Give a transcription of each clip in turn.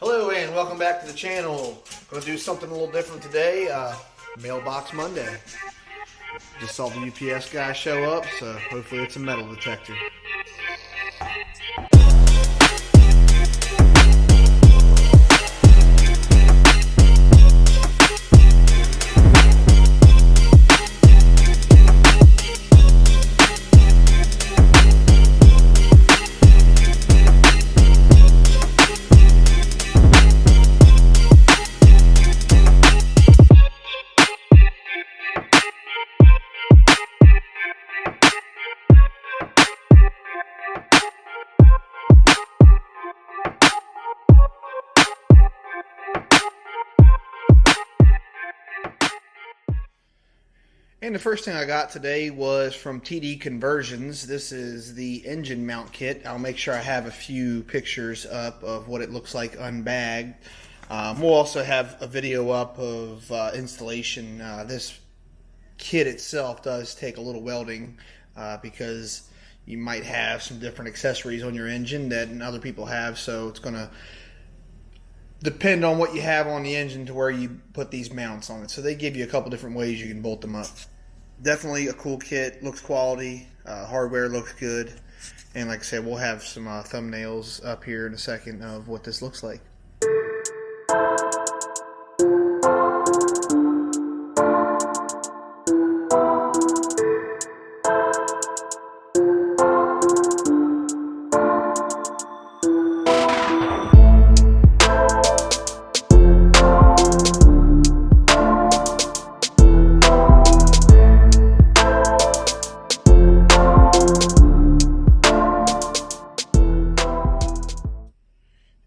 Hello and welcome back to the channel. Going to do something a little different today. Mailbox Monday. Just saw the UPS guy show up, so hopefully it's a metal detector. And the first thing I got today was from TD Conversions. This is the engine mount kit. I'll make sure I have a few pictures up of what it looks like unbagged. We'll also have a video up of installation. This kit itself does take a little welding because you might have some different accessories on your engine that other people have, so it's going to depend on what you have on the engine to where you put these mounts on it. So they give you a couple different ways you can bolt them up. Definitely a cool kit, looks quality, hardware looks good, and like I said, we'll have some thumbnails up here in a second of what this looks like.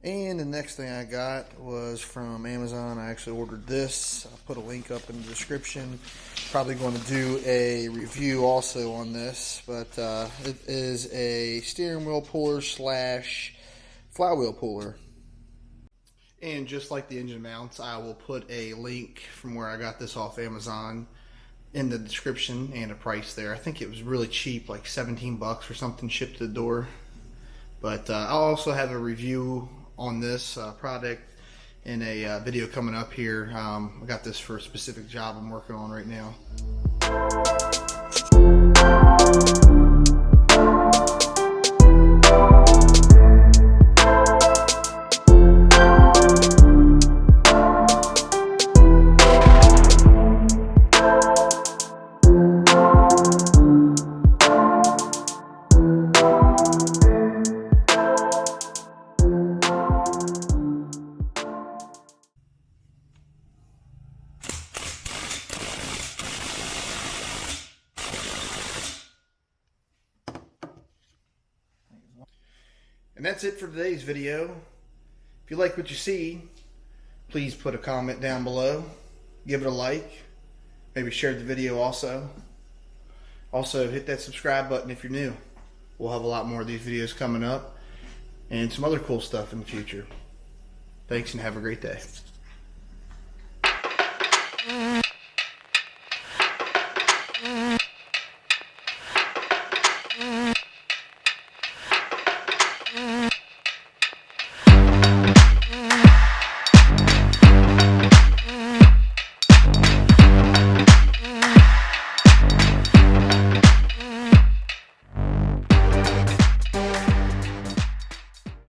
And the next thing I got was from Amazon. I actually ordered this. I'll put a link up in the description. Probably going to do a review also on this, but it is a steering wheel puller slash flywheel puller. And just like the engine mounts, I will put a link from where I got this off Amazon in the description and a price there. I think it was really cheap, like 17 bucks or something shipped to the door. But I'll also have a review on this product in a video coming up here. I got this for a specific job I'm working on right now. And that's it for today's video. If you like what you see, please put a comment down below. Give it a like. Maybe share the video also. Also, hit that subscribe button if you're new. We'll have a lot more of these videos coming up and some other cool stuff in the future. Thanks and have a great day.